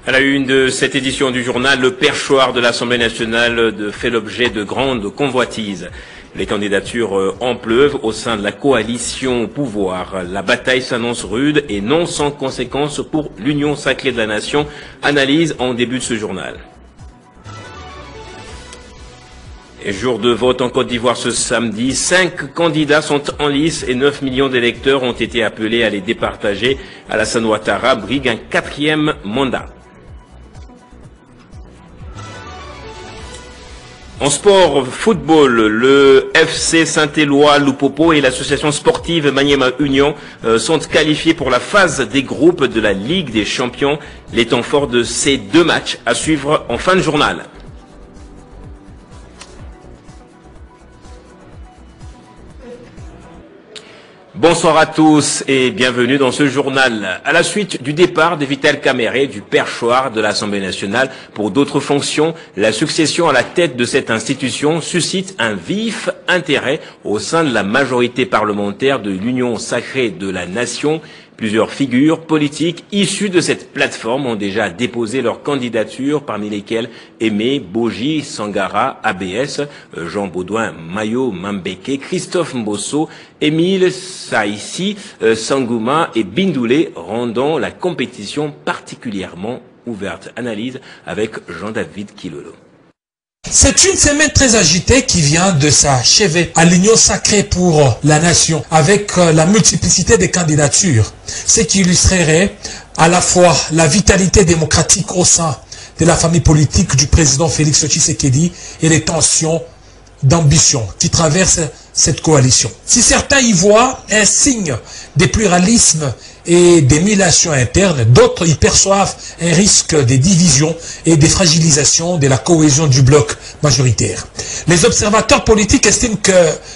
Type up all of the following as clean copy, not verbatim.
À la une de cette édition du journal, le perchoir de l'Assemblée nationale fait l'objet de grandes convoitises. Les candidatures en pleuvent au sein de la coalition au pouvoir. La bataille s'annonce rude et non sans conséquences pour l'Union sacrée de la nation. Analyse en début de ce journal. Et jour de vote en Côte d'Ivoire ce samedi, 5 candidats sont en lice et 9 millions d'électeurs ont été appelés à les départager. Alassane Ouattara brigue un 4e mandat. En sport, football, le FC Saint-Éloi Lupopo et l'association sportive Maniema Union sont qualifiés pour la phase des groupes de la Ligue des Champions. Les temps forts de ces 2 matchs à suivre en fin de journal. Bonsoir à tous et bienvenue dans ce journal. À la suite du départ de Vital Kamerhe du perchoir de l'Assemblée nationale pour d'autres fonctions, la succession à la tête de cette institution suscite un vif intérêt au sein de la majorité parlementaire de l'Union sacrée de la nation. Plusieurs figures politiques issues de cette plateforme ont déjà déposé leur candidature, parmi lesquelles Aimé Boji Sangara, ABS, Jean Baudouin Mayo Mambeke, Christophe Mbosso, Émile Saïssi, Sangouma et Bindoulé, rendant la compétition particulièrement ouverte. Analyse avec Jean-David Kilolo. C'est une semaine très agitée qui vient de s'achever à l'Union sacrée pour la nation avec la multiplicité des candidatures, ce qui illustrerait à la fois la vitalité démocratique au sein de la famille politique du président Félix Tshisekedi et les tensions d'ambition qui traversent cette coalition. Si certains y voient un signe de pluralisme et d'émulation interne, d'autres y perçoivent un risque de division et de fragilisation de la cohésion du bloc majoritaire. Les observateurs politiques estiment que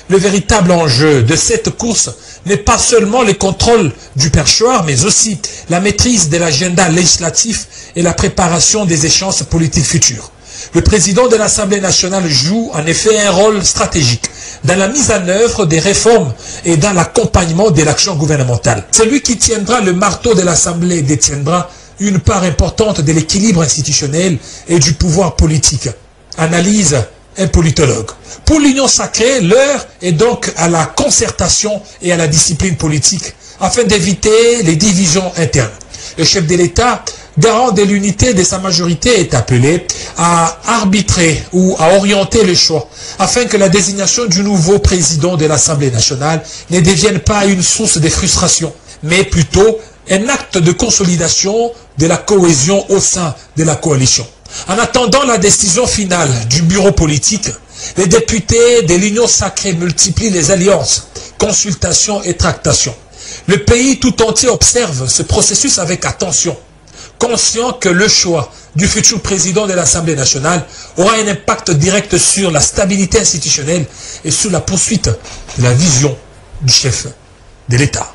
le véritable enjeu de cette course n'est pas seulement le contrôle du perchoir, mais aussi la maîtrise de l'agenda législatif et la préparation des échéances politiques futures. Le président de l'Assemblée nationale joue en effet un rôle stratégique dans la mise en œuvre des réformes et dans l'accompagnement de l'action gouvernementale. Celui qui tiendra le marteau de l'Assemblée détiendra une part importante de l'équilibre institutionnel et du pouvoir politique. Analyse un politologue. Pour l'Union sacrée, l'heure est donc à la concertation et à la discipline politique afin d'éviter les divisions internes. Le chef de l'État, garant de l'unité de sa majorité, est appelé à arbitrer ou à orienter le choix afin que la désignation du nouveau président de l'Assemblée nationale ne devienne pas une source de frustration, mais plutôt un acte de consolidation de la cohésion au sein de la coalition. En attendant la décision finale du bureau politique, les députés de l'Union sacrée multiplient les alliances, consultations et tractations. Le pays tout entier observe ce processus avec attention, conscient que le choix du futur président de l'Assemblée nationale aura un impact direct sur la stabilité institutionnelle et sur la poursuite de la vision du chef de l'État.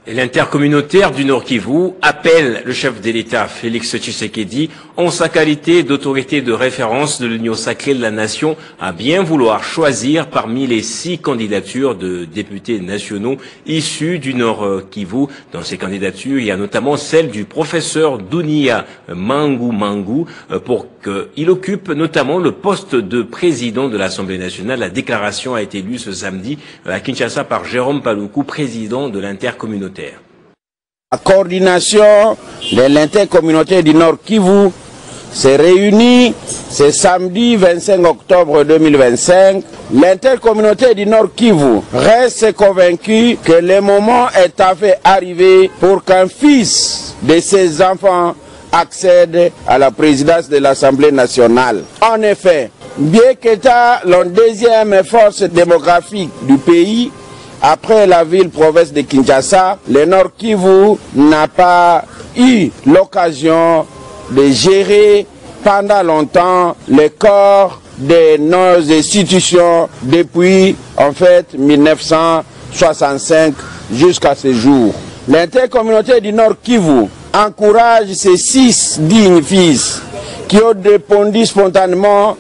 L'intercommunautaire du Nord Kivu appelle le chef de l'État, Félix Tshisekedi, en sa qualité d'autorité de référence de l'Union sacrée de la nation, à bien vouloir choisir parmi les 6 candidatures de députés nationaux issus du Nord Kivu. Dans ces candidatures, il y a notamment celle du professeur Dunia Mangu pour qu'il occupe notamment le poste de président de l'Assemblée nationale. La déclaration a été lue ce samedi à Kinshasa par Jérôme Paluku, président de l'intercommunautaire. La coordination de l'intercommunauté du Nord Kivu s'est réunie ce samedi 25 octobre 2025. L'intercommunauté du Nord Kivu reste convaincue que le moment est arrivé pour qu'un fils de ses enfants accède à la présidence de l'Assemblée nationale. En effet, bien qu'étant la 2e force démographique du pays, après la ville-province de Kinshasa, le Nord Kivu n'a pas eu l'occasion de gérer pendant longtemps le corps de nos institutions depuis en fait 1965 jusqu'à ce jour. L'intercommunauté du Nord Kivu encourage ces 6 dignes fils qui ont répondu spontanément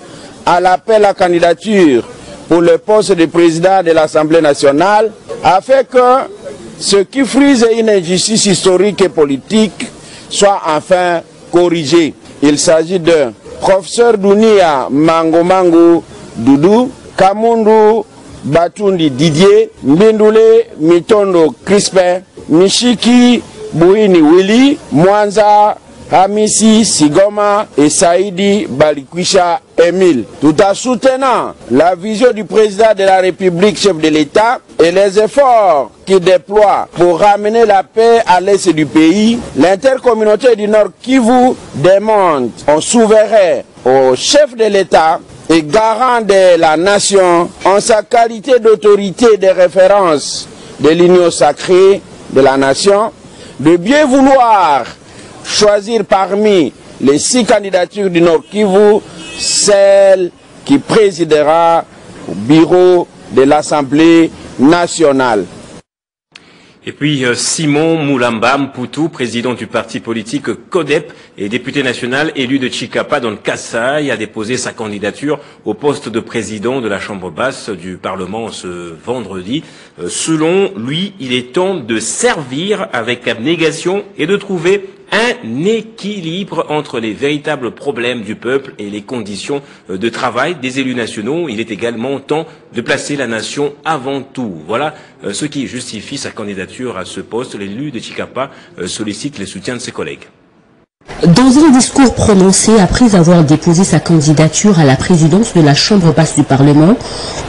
à l'appel à candidature pour le poste de président de l'Assemblée nationale, afin que ce qui frise une injustice historique et politique soit enfin corrigé. Il s'agit de professeur Dunia Mangomango Doudou, Kamundu Batundi Didier, Mbindule Mitondo Crispin, Mishiki Bouini Willy, Mwanza Hamisi Sigoma et Saïdi Balikwisha Emile. Tout en soutenant la vision du président de la République, chef de l'État, et les efforts qu'il déploie pour ramener la paix à l'est du pays, l'intercommunauté du Nord Kivu demande au souverain, au chef de l'État et garant de la nation, en sa qualité d'autorité de référence de l'union sacrée de la nation, de bien vouloir choisir parmi les 6 candidatures du Nord Kivu celle qui présidera au bureau de l'Assemblée nationale. Et puis Simon Moulamba Mputu, président du parti politique CODEP et député national élu de Chikapa dans le Kasaï, a déposé sa candidature au poste de président de la Chambre basse du Parlement ce vendredi. Selon lui, il est temps de servir avec abnégation et de trouver un équilibre entre les véritables problèmes du peuple et les conditions de travail des élus nationaux. Il est également temps de placer la nation avant tout. Voilà ce qui justifie sa candidature à ce poste. L'élu de Chikapa sollicite le soutien de ses collègues. Dans un discours prononcé après avoir déposé sa candidature à la présidence de la Chambre basse du Parlement,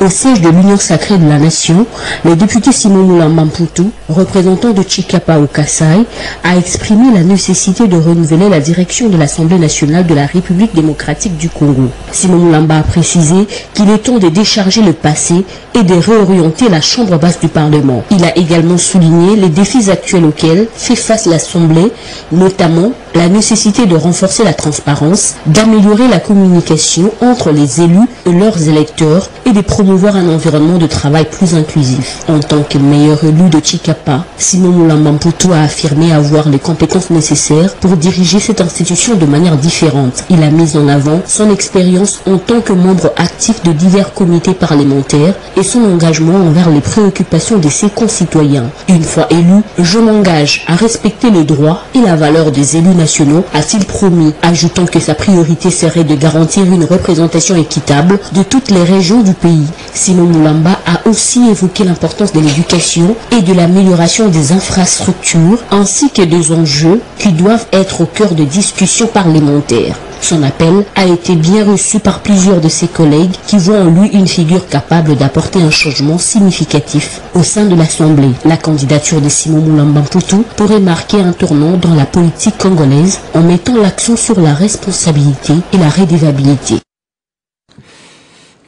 au siège de l'Union sacrée de la Nation, le député Simon Moulamba Mputu, représentant de Chikapa au Kasaï, a exprimé la nécessité de renouveler la direction de l'Assemblée nationale de la République démocratique du Congo. Simon Moulamba a précisé qu'il est temps de décharger le passé et de réorienter la Chambre basse du Parlement. Il a également souligné les défis actuels auxquels fait face l'Assemblée, notamment la nécessité de renforcer la transparence, d'améliorer la communication entre les élus et leurs électeurs et de promouvoir un environnement de travail plus inclusif. En tant que meilleur élu de Chikapa, Simon Moulamba Mputu a affirmé avoir les compétences nécessaires pour diriger cette institution de manière différente. Il a mis en avant son expérience en tant que membre actif de divers comités parlementaires et son engagement envers les préoccupations de ses concitoyens. Une fois élu, je m'engage à respecter les droits et la valeur des élus nationaux, a-t-il promis, ajoutant que sa priorité serait de garantir une représentation équitable de toutes les régions du pays. Simon Moulamba a aussi évoqué l'importance de l'éducation et de l'amélioration des infrastructures, ainsi que des enjeux qui doivent être au cœur de discussions parlementaires. Son appel a été bien reçu par plusieurs de ses collègues qui voient en lui une figure capable d'apporter un changement significatif au sein de l'Assemblée. La candidature de Simon Moulamba Mputu pourrait marquer un tournant dans la politique congolaise en mettant l'accent sur la responsabilité et la redevabilité.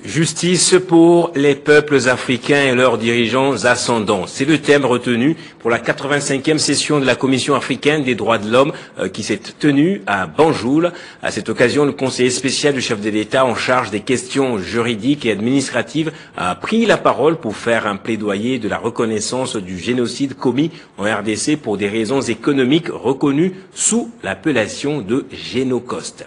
Justice pour les peuples africains et leurs dirigeants ascendants. C'est le thème retenu pour la 85e session de la Commission africaine des droits de l'homme qui s'est tenue à Banjul. À cette occasion, le conseiller spécial du chef de l'État en charge des questions juridiques et administratives a pris la parole pour faire un plaidoyer de la reconnaissance du génocide commis en RDC pour des raisons économiques reconnues sous l'appellation de génocide.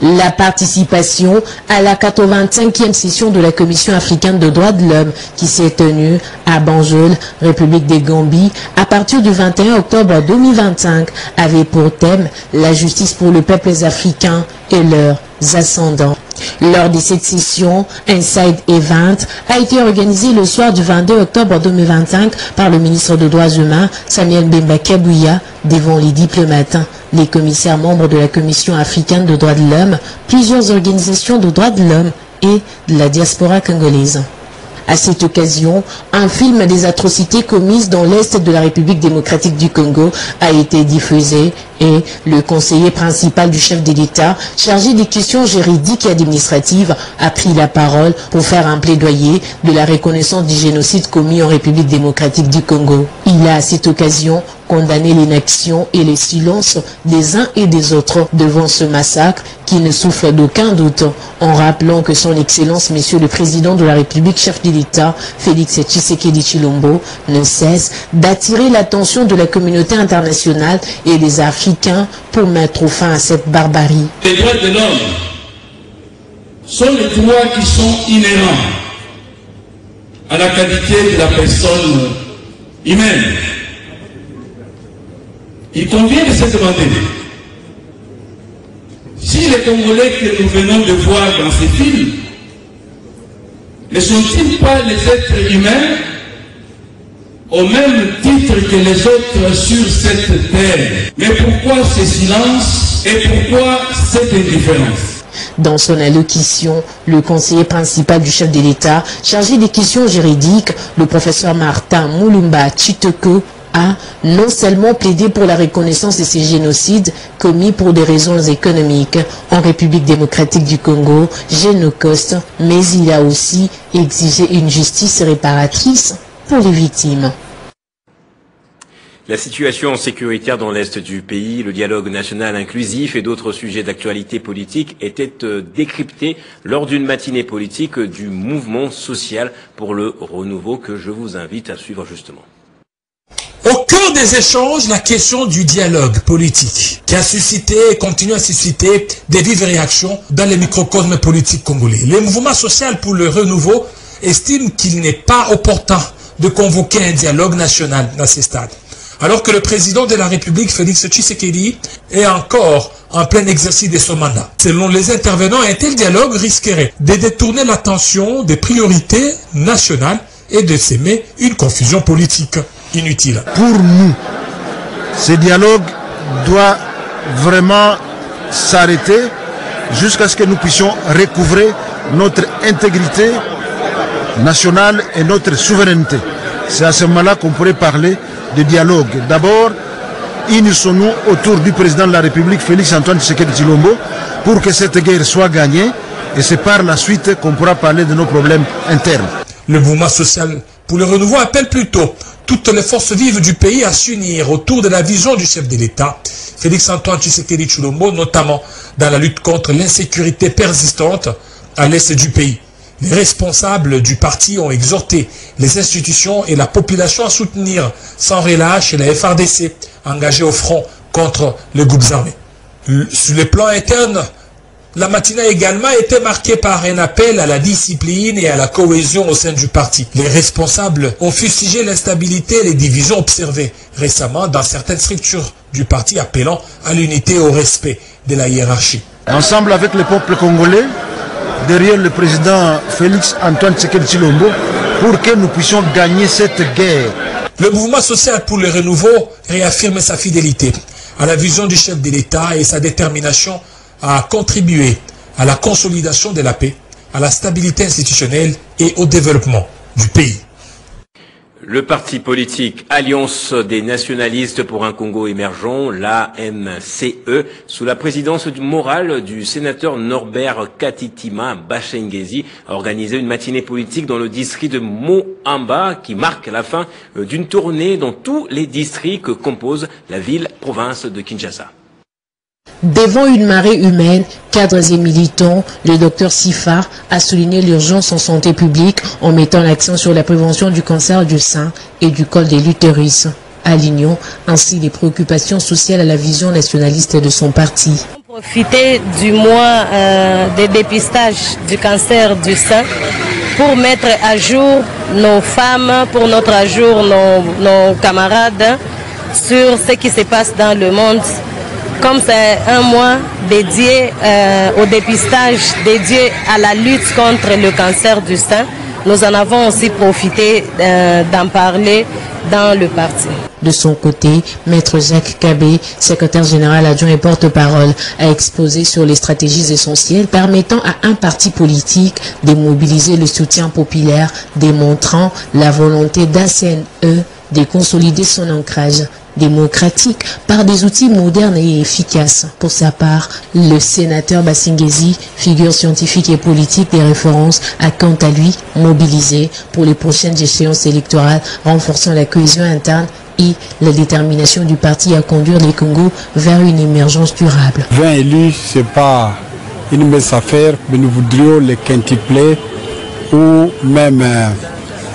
La participation à la 85e session de la Commission africaine des droits de l'homme qui s'est tenue à Banjul, République des Gambie, à partir du 21 octobre 2025, avait pour thème la justice pour les peuples africains et leurs ascendants. Lors de cette session, un side event a été organisé le soir du 22 octobre 2025 par le ministre des Droits humains, Samuel Bemba Kabouya, devant les diplomates, les commissaires membres de la Commission africaine des droits de l'homme, plusieurs organisations de droits de l'homme et de la diaspora congolaise. À cette occasion, un film des atrocités commises dans l'Est de la République démocratique du Congo a été diffusé et le conseiller principal du chef de l'État, chargé des questions juridiques et administratives, a pris la parole pour faire un plaidoyer de la reconnaissance du génocide commis en République démocratique du Congo. Il a à cette occasion condamné l'inaction et le silence des uns et des autres devant ce massacre qui ne souffre d'aucun doute, en rappelant que son Excellence, Monsieur le Président de la République, chef de l'État, Félix Tshisekedi Tshilombo, ne cesse d'attirer l'attention de la communauté internationale et des Africains pour mettre fin à cette barbarie. Les droits de l'homme sont les droits qui sont inhérents à la qualité de la personne humaine. Il convient de se demander si les Congolais que nous venons de voir dans ces films ne sont-ils pas les êtres humains au même titre que les autres sur cette terre? Mais pourquoi ce silence et pourquoi cette indifférence? Dans son allocution, le conseiller principal du chef de l'État, chargé des questions juridiques, le professeur Martin Mulumba Chitoko, a non seulement plaidé pour la reconnaissance de ces génocides commis pour des raisons économiques en République démocratique du Congo, génocide, mais il a aussi exigé une justice réparatrice pour les victimes. La situation sécuritaire dans l'Est du pays, le dialogue national inclusif et d'autres sujets d'actualité politique étaient décryptés lors d'une matinée politique du mouvement social pour le renouveau que je vous invite à suivre justement. Au cœur des échanges, la question du dialogue politique qui a suscité et continue à susciter des vives réactions dans les microcosmes politiques congolais. Le mouvement social pour le renouveau estime qu'il n'est pas opportun de convoquer un dialogue national dans ces stades. Alors que le président de la République, Félix Tshisekedi, est encore en plein exercice de son mandat. Selon les intervenants, un tel dialogue risquerait de détourner l'attention des priorités nationales et de s'aimer une confusion politique inutile. Pour nous, ce dialogue doit vraiment s'arrêter jusqu'à ce que nous puissions recouvrer notre intégrité nationale et notre souveraineté. C'est à ce moment-là qu'on pourrait parler de dialogue. D'abord, unissons-nous autour du président de la République, Félix Antoine Tshisekedi Tshilombo, pour que cette guerre soit gagnée, et c'est par la suite qu'on pourra parler de nos problèmes internes. Le mouvement social pour le renouveau appelle plutôt toutes les forces vives du pays à s'unir autour de la vision du chef de l'État, Félix Antoine Tshisekedi Tshilombo, notamment dans la lutte contre l'insécurité persistante à l'est du pays. Les responsables du parti ont exhorté les institutions et la population à soutenir sans relâche la FARDC engagée au front contre les groupes armés. Sur le plan interne, la matinée a également été marquée par un appel à la discipline et à la cohésion au sein du parti. Les responsables ont fustigé l'instabilité et les divisions observées récemment dans certaines structures du parti, appelant à l'unité et au respect de la hiérarchie. Ensemble avec le peuple congolais, derrière le président Félix Antoine Tshisekedi Tshilombo, pour que nous puissions gagner cette guerre. Le mouvement social pour le renouveau réaffirme sa fidélité à la vision du chef de l'État et sa détermination à contribuer à la consolidation de la paix, à la stabilité institutionnelle et au développement du pays. Le parti politique Alliance des nationalistes pour un Congo émergent, l'ANCE, sous la présidence morale du sénateur Norbert Katitima Bashengezi, a organisé une matinée politique dans le district de Moamba qui marque la fin d'une tournée dans tous les districts que compose la ville-province de Kinshasa. Devant une marée humaine, cadres et militants, le docteur Sifa a souligné l'urgence en santé publique en mettant l'accent sur la prévention du cancer du sein et du col de l'utérus, alignant ainsi les préoccupations sociales à la vision nationaliste de son parti. Profiter du mois de dépistage du cancer du sein pour mettre à jour nos femmes, pour mettre à jour nos camarades sur ce qui se passe dans le monde. Comme c'est un mois dédié au dépistage, dédié à la lutte contre le cancer du sein, nous en avons aussi profité d'en parler dans le parti. De son côté, Maître Jacques Kabé, secrétaire général adjoint et porte-parole, a exposé sur les stratégies essentielles permettant à un parti politique de mobiliser le soutien populaire, démontrant la volonté d'un CNE de consolider son ancrage démocratique par des outils modernes et efficaces. Pour sa part, le sénateur Bashengezi, figure scientifique et politique des références, a quant à lui mobilisé pour les prochaines échéances électorales, renforçant la cohésion interne et la détermination du parti à conduire les Congo vers une émergence durable. 20 élus, ce n'est pas une mince affaire, mais nous voudrions les quintupler ou même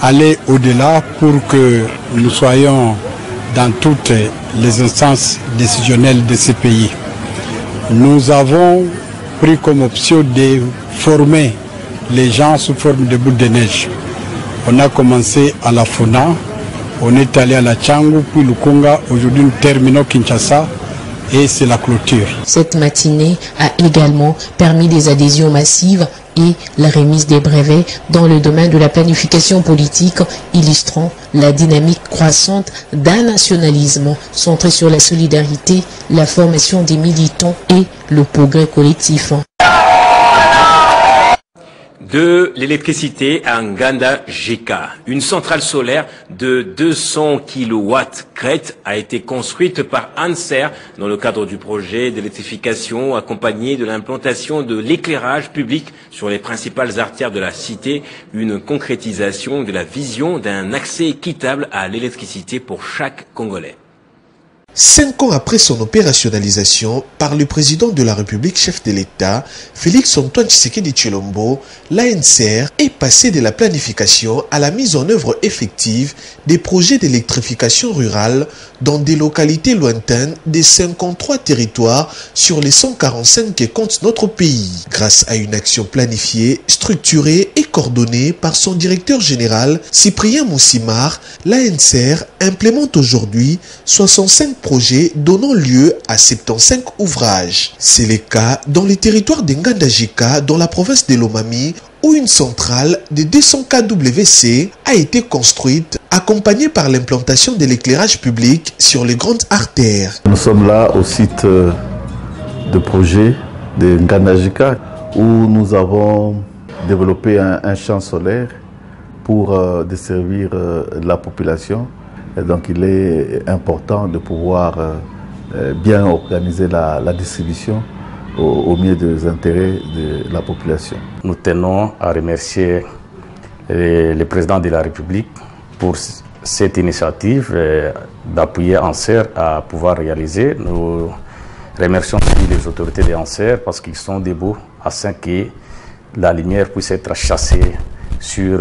aller au-delà pour que nous soyons dans toutes les instances décisionnelles de ce pays. Nous avons pris comme option de former les gens sous forme de boules de neige. On a commencé à la FONA, On est allé à la Tchangou, puis Lukunga. Aujourd'hui, nous terminons Kinshasa et c'est la clôture. Cette matinée a également permis des adhésions massives et la remise des brevets dans le domaine de la planification politique, illustrant la dynamique croissante d'un nationalisme centré sur la solidarité, la formation des militants et le progrès collectif. De l'électricité à Nganda Jika. Une centrale solaire de 200 kW crête a été construite par Anser dans le cadre du projet d'électrification accompagné de l'implantation de l'éclairage public sur les principales artères de la cité, une concrétisation de la vision d'un accès équitable à l'électricité pour chaque Congolais. 5 ans après son opérationnalisation par le président de la République, chef de l'État, Félix Antoine Tshisekedi Tshilombo, l'ANSR est passé de la planification à la mise en œuvre effective des projets d'électrification rurale dans des localités lointaines des 53 territoires sur les 145 que compte notre pays. Grâce à une action planifiée, structurée et coordonnée par son directeur général, Cyprien Moussimar, l'ANSR implémente aujourd'hui 65 projets donnant lieu à 75 ouvrages. C'est le cas dans les territoires de Nganda Jika, dans la province de Lomami, où une centrale de 200 kWc a été construite, accompagnée par l'implantation de l'éclairage public sur les grandes artères. Nous sommes là au site de projet de Nganda Jika, où nous avons développé un champ solaire pour desservir la population. Et donc il est important de pouvoir bien organiser la distribution au mieux des intérêts de la population. Nous tenons à remercier le président de la République pour cette initiative d'appuyer Anser à pouvoir réaliser. Nous remercions aussi les autorités de Anser parce qu'ils sont debout afin que la lumière puisse être chassée sur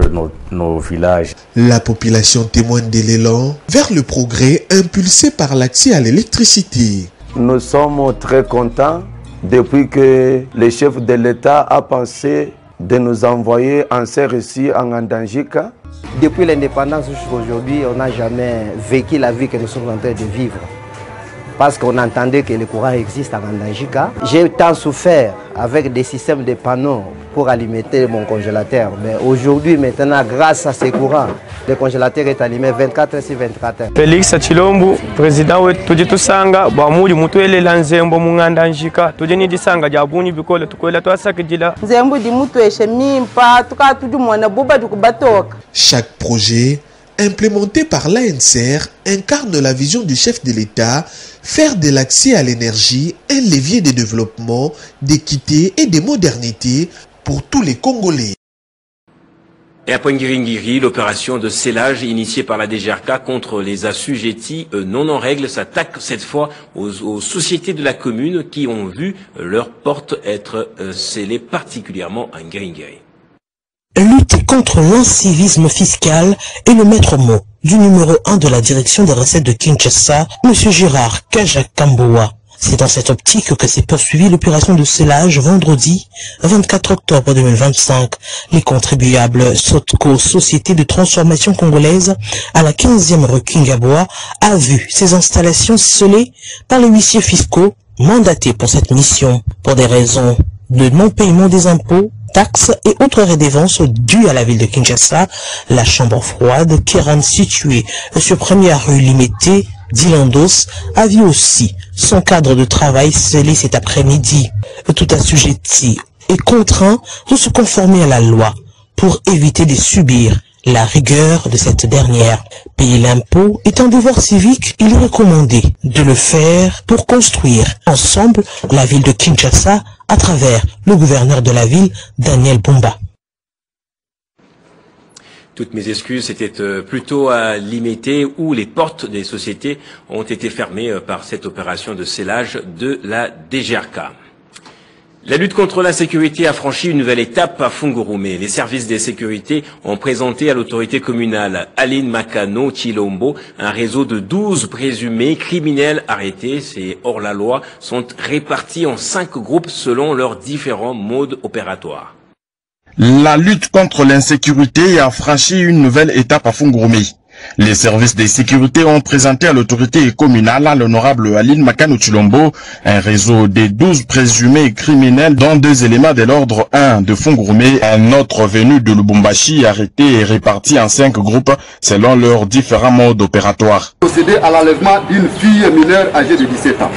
nos villages. La population témoigne de l'élan vers le progrès impulsé par l'accès à l'électricité. Nous sommes très contents depuis que le chef de l'État a pensé de nous envoyer en ici en Nganda Jika. Depuis l'indépendance jusqu'à aujourd'hui, on n'a jamais vécu la vie que nous sommes en train de vivre. Parce qu'on entendait que le courant existe à Nganda Jika. J'ai tant souffert avec des systèmes de panneaux pour alimenter mon congélateur. Mais aujourd'hui, maintenant, grâce à ces courants, le congélateur est allumé 24 sur 24 heures. Félix Tshilombo, président wetu tusanga bamuli mutuelela nzembo mu Nganda Jika tuje ni disanga jabuni bikola tukwela twasakijila nzembo di mutueshe mimpa tukatuju mwana buba dukubatoka. Chaque projet implémenté par l'ANSR incarne la vision du chef de l'État, faire de l'accès à l'énergie un levier de développement, d'équité et de modernité pour tous les Congolais. Et à Pointe-Guiringiri, l'opération de scellage initiée par la DGRK contre les assujettis non en règle s'attaque cette fois aux sociétés de la commune qui ont vu leurs portes être scellées, particulièrement à Guiringiri. Lutter contre l'incivisme fiscal est le maître mot du numéro 1 de la direction des recettes de Kinshasa, M. Gérard Kajakamboua. C'est dans cette optique que s'est poursuivie l'opération de scellage vendredi 24 octobre 2025. Les contribuables Sotco, Société de transformation congolaise, à la 15e rue Kingaboua, a vu ses installations scellées par les huissiers fiscaux mandatés pour cette mission. Pour des raisons de non-paiement des impôts, taxes et autres redevances dues à la ville de Kinshasa, la chambre froide, Kéran située sur première rue Limité, Dilandos, a vu aussi son cadre de travail scellé cet après-midi. Tout assujetti est contraint de se conformer à la loi pour éviter de subir la rigueur de cette dernière. Payer l'impôt est un devoir civique, il est recommandé de le faire pour construire ensemble la ville de Kinshasa à travers le gouverneur de la ville, Daniel Bumba. Toutes mes excuses, c'était plutôt à Limité où les portes des sociétés ont été fermées par cette opération de scellage de la DGRK. La lutte contre l'insécurité a franchi une nouvelle étape à Fungurume. Les services de sécurité ont présenté à l'autorité communale Aline Makano Tshilombo un réseau de 12 présumés criminels arrêtés. Ces hors-la-loi sont répartis en 5 groupes selon leurs différents modes opératoires. La lutte contre l'insécurité a franchi une nouvelle étape à Fungurume. Les services de sécurité ont présenté à l'autorité communale, à l'honorable Aline Makano Chilombo, un réseau de 12 présumés criminels, dont 2 éléments de l'ordre, un de Fungourmé, un autre venu de Lubumbashi, arrêté et réparti en 5 groupes selon leurs différents modes opératoires. Procéder à l'enlèvement d'une fille mineure âgée de 17 ans,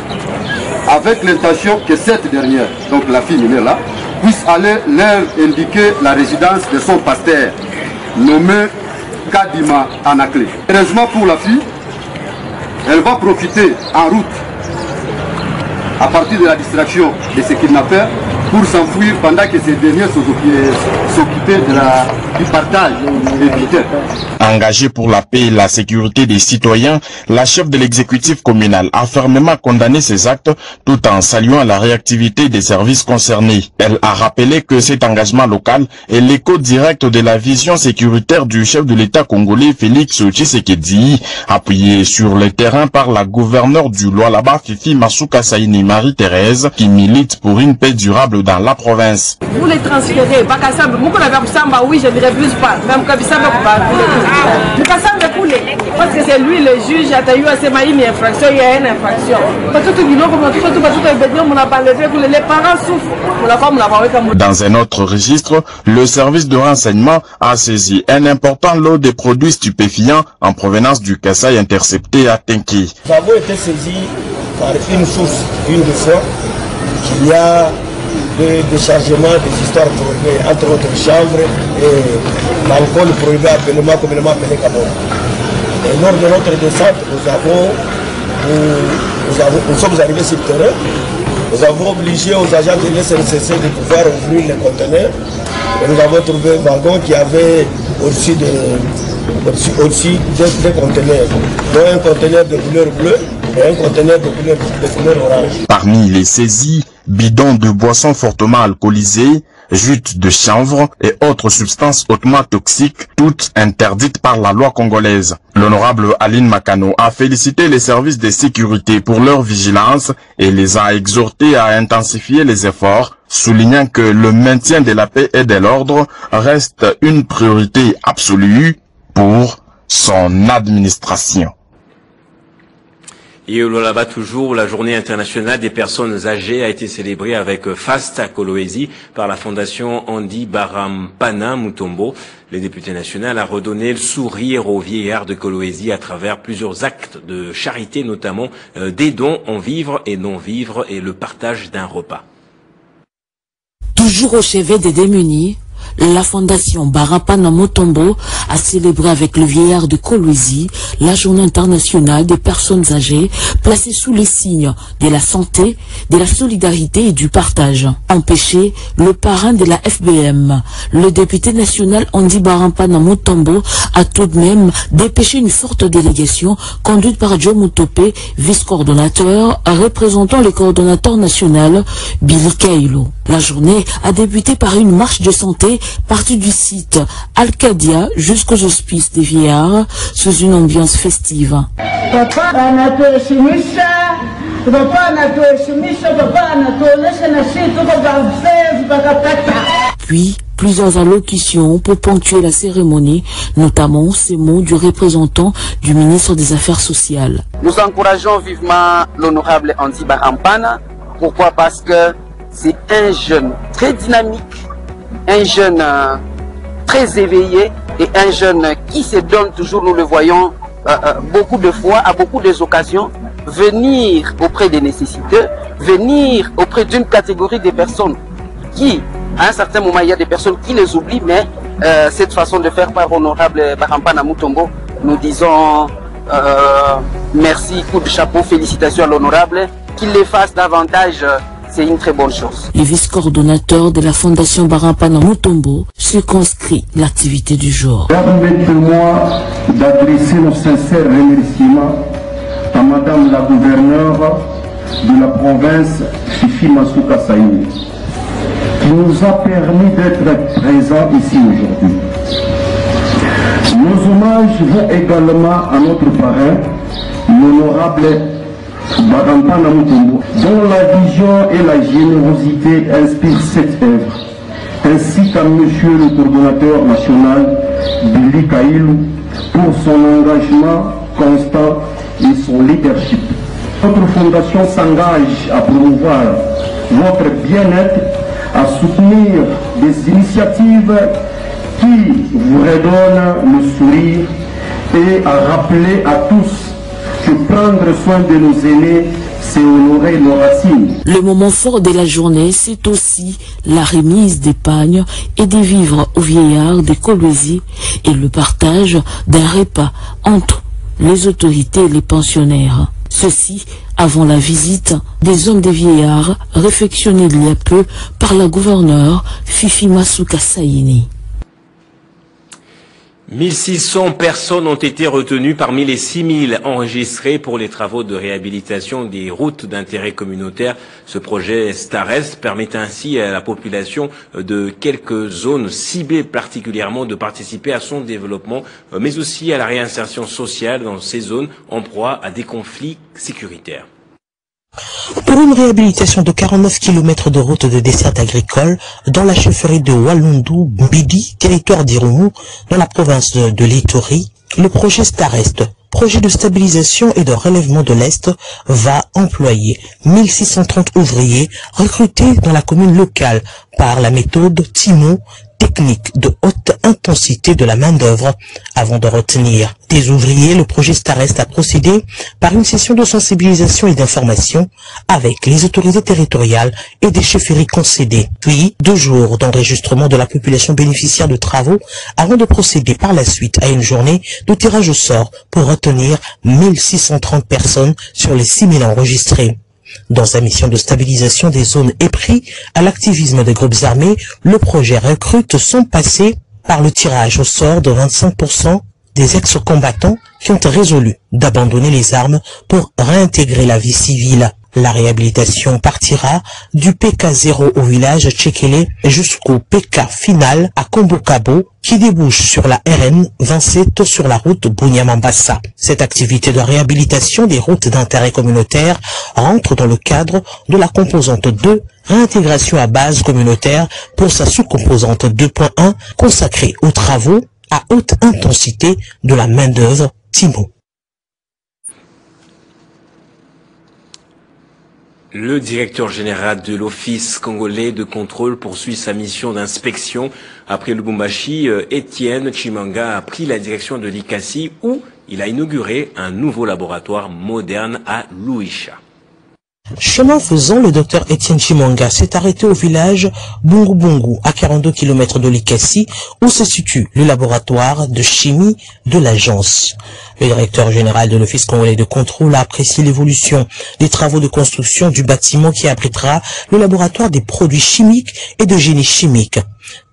avec l'intention que cette dernière, donc la fille mineure là, puisse aller leur indiquer la résidence de son pasteur, nommé Kadima Anakle. Heureusement pour la fille, elle va profiter en route à partir de la distraction de ces kidnappeurs pour s'enfuir pendant que ces derniers s'occupaient du partage des militaires. Engagée pour la paix et la sécurité des citoyens, la chef de l'exécutif communal a fermement condamné ces actes tout en saluant la réactivité des services concernés. Elle a rappelé que cet engagement local est l'écho direct de la vision sécuritaire du chef de l'État congolais Félix Tshisekedi, appuyé sur le terrain par la gouverneure du Lualaba Fifi Masuka Saini Marie-Thérèse, qui milite pour une paix durable dans la province. Vous les transférez, oui, je ne refuse pas. Même parce que c'est lui le juge, il y a une infraction, il y a une infraction. Les parents souffrent. Dans un autre registre, le service de renseignement a saisi un important lot de produits stupéfiants en provenance du Kasaï intercepté à Tenki. Nous avons été saisis par une source, une fois, qu'il y a des déchargements des histoires prohibées, entre autres chambres et l'alcool prohibé communément appelé Kabon. Et lors de notre descente, nous sommes arrivés sur le terrain, nous avons obligé aux agents de l'SNCC de pouvoir ouvrir les conteneurs et nous avons trouvé un wagon qui avait aussi des conteneurs, dont un conteneur de couleur bleue et un conteneur de couleur orange. Parmi les saisies, bidons de boissons fortement alcoolisées, jute de chanvre et autres substances hautement toxiques, toutes interdites par la loi congolaise. L'honorable Aline Makano a félicité les services de sécurité pour leur vigilance et les a exhortés à intensifier les efforts, soulignant que le maintien de la paix et de l'ordre reste une priorité absolue pour son administration. Et là-bas toujours, la journée internationale des personnes âgées a été célébrée avec faste à Kolwezi par la fondation Andy Barampana Mutombo. Le député national a redonné le sourire aux vieillards de Kolwezi à travers plusieurs actes de charité, notamment des dons en vivres et non-vivres et le partage d'un repas. Toujours au chevet des démunis, la fondation Barampana Mutombo a célébré avec le vieillard de Kolwezi la journée internationale des personnes âgées placées sous les signes de la santé, de la solidarité et du partage. Empêché, le parrain de la FBM, le député national Andy Barampana Mutombo a tout de même dépêché une forte délégation conduite par Joe Mutope, vice-coordonnateur, représentant le coordonnateur national Billy Kailo. La journée a débuté par une marche de santé partie du site Alcadia jusqu'aux hospices des vieillards sous une ambiance festive. Puis, plusieurs allocutions pour ponctuer la cérémonie, notamment ces mots du représentant du ministre des Affaires sociales. Nous encourageons vivement l'honorable Andy Barampana. Pourquoi? Parce que c'est un jeune très dynamique, un jeune très éveillé et un jeune qui se donne toujours, nous le voyons beaucoup de fois, à beaucoup d'occasions, venir auprès des nécessiteux, venir auprès d'une catégorie de personnes qui, à un certain moment, il y a des personnes qui les oublient, mais cette façon de faire par honorable Barampana Mutombo, nous disons merci, coup de chapeau, félicitations à l'honorable, qu'il les fasse davantage. C'est une très bonne chose. Le vice-coordonnateur de la fondation Barampana Mutombo circonscrit l'activité du jour. Permettez-moi d'adresser nos sincères remerciements à Madame la gouverneure de la province, Fifi Masuka Saini, qui nous a permis d'être présents ici aujourd'hui. Nos hommages vont également à notre parrain, l'honorable Barampana Mutombo, dont la vision et la générosité inspirent cette œuvre, ainsi qu'à Monsieur le coordonnateur national Billy Kailo pour son engagement constant et son leadership. Notre fondation s'engage à promouvoir votre bien-être, à soutenir des initiatives qui vous redonnent le sourire et à rappeler à tous que prendre soin de nos aînés, c'est honorer nos racines. Le moment fort de la journée, c'est aussi la remise des pagnes et des vivres aux vieillards de Kolwezi et le partage d'un repas entre les autorités et les pensionnaires. Ceci avant la visite des hommes des vieillards réfectionnés il y a peu par la gouverneure Fifi Masuka Saini. 1600 personnes ont été retenues parmi les 6000 enregistrées pour les travaux de réhabilitation des routes d'intérêt communautaire. Ce projet STAREST permet ainsi à la population de quelques zones ciblées particulièrement de participer à son développement, mais aussi à la réinsertion sociale dans ces zones en proie à des conflits sécuritaires. Pour une réhabilitation de 49 km de route de desserte agricole dans la chefferie de Walundu, Mbidi, territoire d'Irumu, dans la province de l'Ituri, le projet STAREST, projet de stabilisation et de relèvement de l'Est, va employer 1630 ouvriers recrutés dans la commune locale par la méthode TIMO, technique de haute intensité de la main-d'œuvre. Avant de retenir des ouvriers, le projet STAREST a procédé par une session de sensibilisation et d'information avec les autorités territoriales et des chefferies concédées. Puis, 2 jours d'enregistrement de la population bénéficiaire de travaux avant de procéder par la suite à une journée de tirage au sort pour retenir 1630 personnes sur les 6000 enregistrés. Dans sa mission de stabilisation des zones épris à l'activisme des groupes armés, le projet recrute sans passer par le tirage au sort de 25% des ex-combattants qui ont résolu d'abandonner les armes pour réintégrer la vie civile. La réhabilitation partira du PK0 au village Tchekele jusqu'au PK final à Kombokabo qui débouche sur la RN 27 sur la route Bunyamambassa. Cette activité de réhabilitation des routes d'intérêt communautaire rentre dans le cadre de la composante 2, réintégration à base communautaire, pour sa sous-composante 2.1 consacrée aux travaux à haute intensité de la main-d'œuvre TIMO. Le directeur général de l'Office congolais de contrôle poursuit sa mission d'inspection. Après Lubumbashi, Étienne Chimanga a pris la direction de l'ICASI où il a inauguré un nouveau laboratoire moderne à Luisha. Chemin faisant, le docteur Étienne Chimanga s'est arrêté au village Bungu, à 42 km de l'Ikassi, où se situe le laboratoire de chimie de l'agence. Le directeur général de l'Office congolais de contrôle a apprécié l'évolution des travaux de construction du bâtiment qui abritera le laboratoire des produits chimiques et de génie chimique.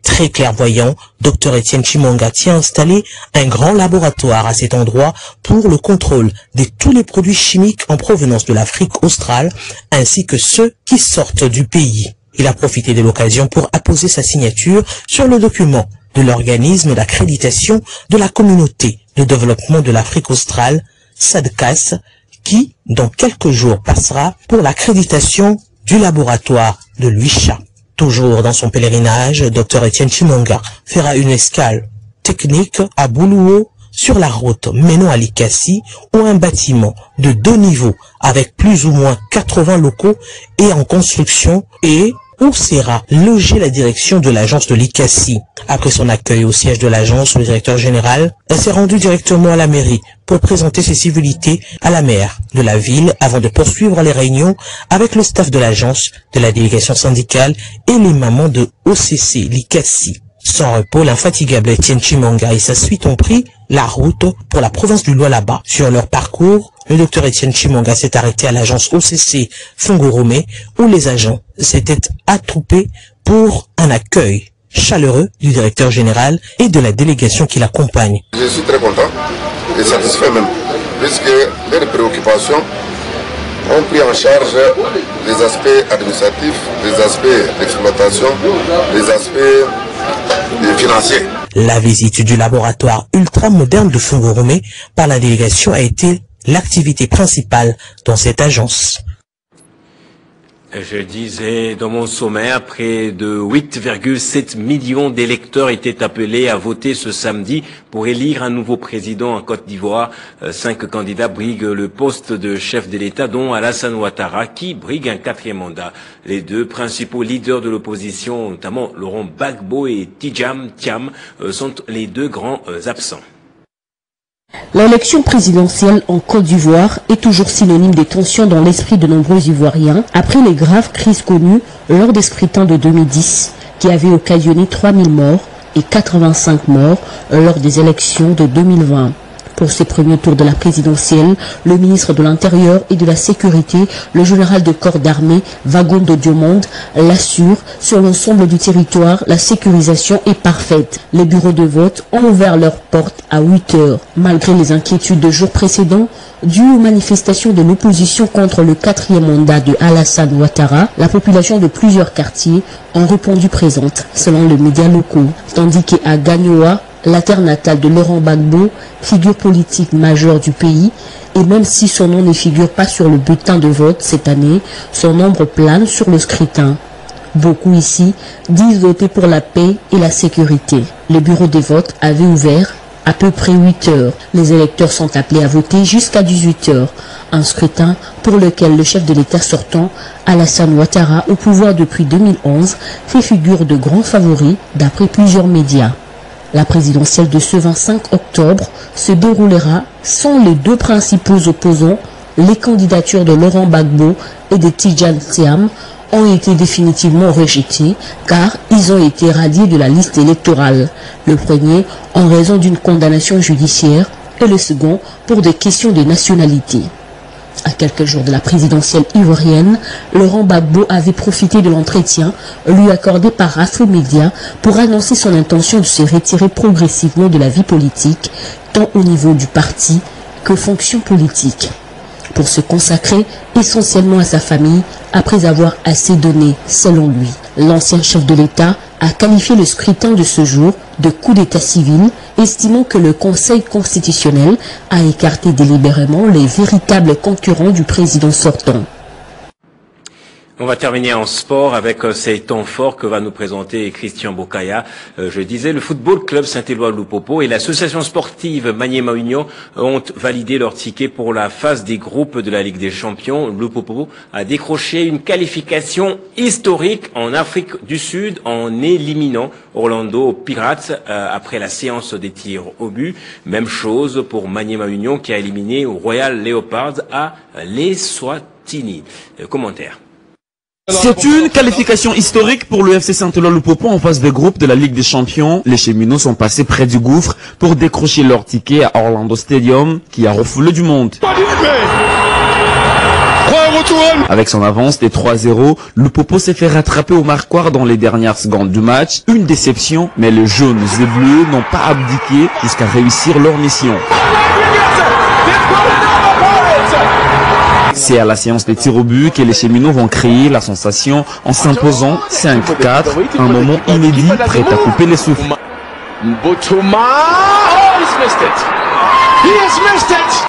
Très clairvoyant, Dr Étienne Chimanga tient installé un grand laboratoire à cet endroit pour le contrôle de tous les produits chimiques en provenance de l'Afrique australe ainsi que ceux qui sortent du pays. Il a profité de l'occasion pour apposer sa signature sur le document de l'organisme d'accréditation de la communauté de développement de l'Afrique australe, SADCAS, qui, dans quelques jours, passera pour l'accréditation du laboratoire de Luisha. Toujours dans son pèlerinage, Dr Étienne Chimanga fera une escale technique à Buluo sur la route menant à l'Ikassi, où un bâtiment de 2 niveaux avec plus ou moins 80 locaux est en construction et où sera logée la direction de l'agence de l'Ikassi. Après son accueil au siège de l'agence, le directeur général s'est rendu directement à la mairie pour présenter ses civilités à la maire de la ville avant de poursuivre les réunions avec le staff de l'agence, de la délégation syndicale et les mamans de OCC l'Ikassi. Sans repos, l'infatigable Étienne Chimanga et sa suite ont pris la route pour la province du Lualaba. Sur leur parcours, le docteur Étienne Chimanga s'est arrêté à l'agence OCC Fungurome où les agents s'étaient attroupés pour un accueil chaleureux du directeur général et de la délégation qui l'accompagne. Je suis très content et satisfait même, puisque les préoccupations ont pris en charge les aspects administratifs, les aspects d'exploitation, les aspects financiers. La visite du laboratoire ultra moderne de Fungurome par la délégation a été l'activité principale dans cette agence. Je disais dans mon sommaire, près de 8,7 millions d'électeurs étaient appelés à voter ce samedi pour élire un nouveau président en Côte d'Ivoire. 5 candidats briguent le poste de chef de l'État, dont Alassane Ouattara, qui brigue un 4e mandat. Les deux principaux leaders de l'opposition, notamment Laurent Gbagbo et Tidjane Thiam, sont les deux grands absents. L'élection présidentielle en Côte d'Ivoire est toujours synonyme des tensions dans l'esprit de nombreux Ivoiriens après les graves crises connues lors des scrutins de 2010 qui avaient occasionné 3000 morts et 85 morts lors des élections de 2020. Pour ces premiers tours de la présidentielle, le ministre de l'Intérieur et de la Sécurité, le général de corps d'armée Vagondo Diomonde, l'assure, sur l'ensemble du territoire, la sécurisation est parfaite. Les bureaux de vote ont ouvert leurs portes à 8 heures. Malgré les inquiétudes de jours précédents, dues aux manifestations de l'opposition contre le 4e mandat de Alassane Ouattara, la population de plusieurs quartiers ont répondu présente, selon les médias locaux. Tandis qu'à Gagnoa, la terre natale de Laurent Gbagbo, figure politique majeure du pays, et même si son nom ne figure pas sur le bulletin de vote cette année, son ombre plane sur le scrutin. Beaucoup ici disent voter pour la paix et la sécurité. Les bureaux de vote avaient ouvert à peu près 8 heures. Les électeurs sont appelés à voter jusqu'à 18 heures. Un scrutin pour lequel le chef de l'État sortant, Alassane Ouattara, au pouvoir depuis 2011, fait figure de grand favori d'après plusieurs médias. La présidentielle de ce 25 octobre se déroulera sans les deux principaux opposants. Les candidatures de Laurent Gbagbo et de Tidjane Thiam ont été définitivement rejetées car ils ont été radiés de la liste électorale. Le premier en raison d'une condamnation judiciaire et le second pour des questions de nationalité. À quelques jours de la présidentielle ivoirienne, Laurent Gbagbo avait profité de l'entretien lui accordé par Afromédia pour annoncer son intention de se retirer progressivement de la vie politique, tant au niveau du parti que fonction politique, pour se consacrer essentiellement à sa famille après avoir assez donné, selon lui. L'ancien chef de l'État a qualifié le scrutin de ce jour de coup d'état civil, estimant que le Conseil constitutionnel a écarté délibérément les véritables concurrents du président sortant. On va terminer en sport avec ces temps forts que va nous présenter Christian Bokaya. Je disais, le Football Club Saint-Éloi-Lupopo et l'association sportive Maniema Union ont validé leur ticket pour la phase des groupes de la Ligue des Champions. Lupopo a décroché une qualification historique en Afrique du Sud en éliminant Orlando Pirates après la séance des tirs au but. Même chose pour Maniema Union qui a éliminé Royal Leopards à l'Eswatini. Commentaire. C'est une qualification historique pour le FC Saint-Éloi-Lupopo en phase de groupe de la Ligue des Champions. Les cheminots sont passés près du gouffre pour décrocher leur ticket à Orlando Stadium qui a refoulé du monde. Avec son avance des 3-0, Lupopo s'est fait rattraper au marquoir dans les dernières secondes du match. Une déception, mais les jaunes et bleus n'ont pas abdiqué jusqu'à réussir leur mission. C'est à la séance des tirs au but que les cheminots vont créer la sensation en s'imposant 5-4, un moment inédit prêt à couper les souffles.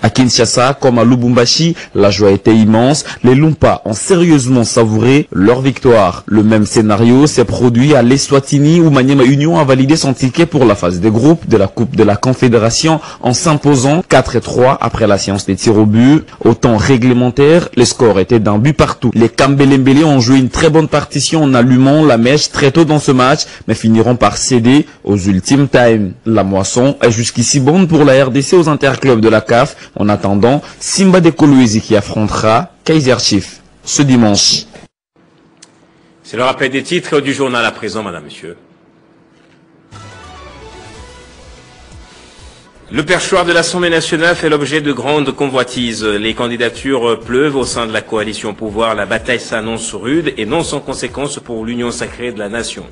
À Kinshasa, comme à Lubumbashi, la joie était immense. Les Lumpas ont sérieusement savouré leur victoire. Le même scénario s'est produit à l'Eswatini où Maniema Union a validé son ticket pour la phase des groupes de la Coupe de la Confédération en s'imposant 4-3 après la séance des tirs au but. Au temps réglementaire, les scores étaient d'un but partout. Les Kambelembele ont joué une très bonne partition en allumant la mèche très tôt dans ce match, mais finiront par céder aux ultimes time. La moisson est jusqu'ici bonne pour la RDC aux interclubs de la CAF. En attendant, Simba de Kolwezi qui affrontera Kaiser Chiefs ce dimanche. C'est le rappel des titres du journal à présent, madame, monsieur. Le perchoir de l'Assemblée nationale fait l'objet de grandes convoitises. Les candidatures pleuvent au sein de la coalition au pouvoir. La bataille s'annonce rude et non sans conséquences pour l'union sacrée de la nation.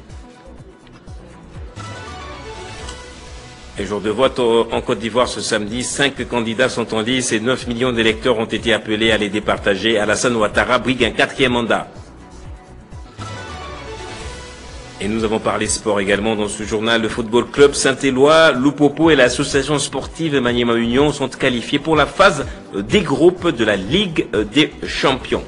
Les jours de vote en Côte d'Ivoire ce samedi, 5 candidats sont en lice et 9 millions d'électeurs ont été appelés à les départager. Alassane Ouattara brigue un 4e mandat. Et nous avons parlé sport également dans ce journal. Le Football Club Saint-Éloi, Lupopo et l'association sportive Maniema Union sont qualifiés pour la phase des groupes de la Ligue des Champions.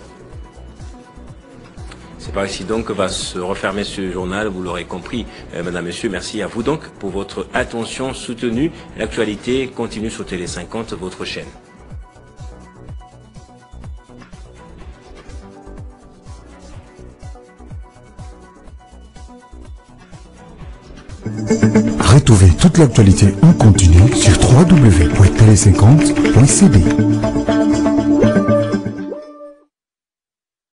C'est par ici donc que va se refermer ce journal, vous l'aurez compris, madame, monsieur. Merci à vous donc pour votre attention soutenue. L'actualité continue sur Télé 50, votre chaîne. Retrouvez toute l'actualité en continu sur www.tele50.cd.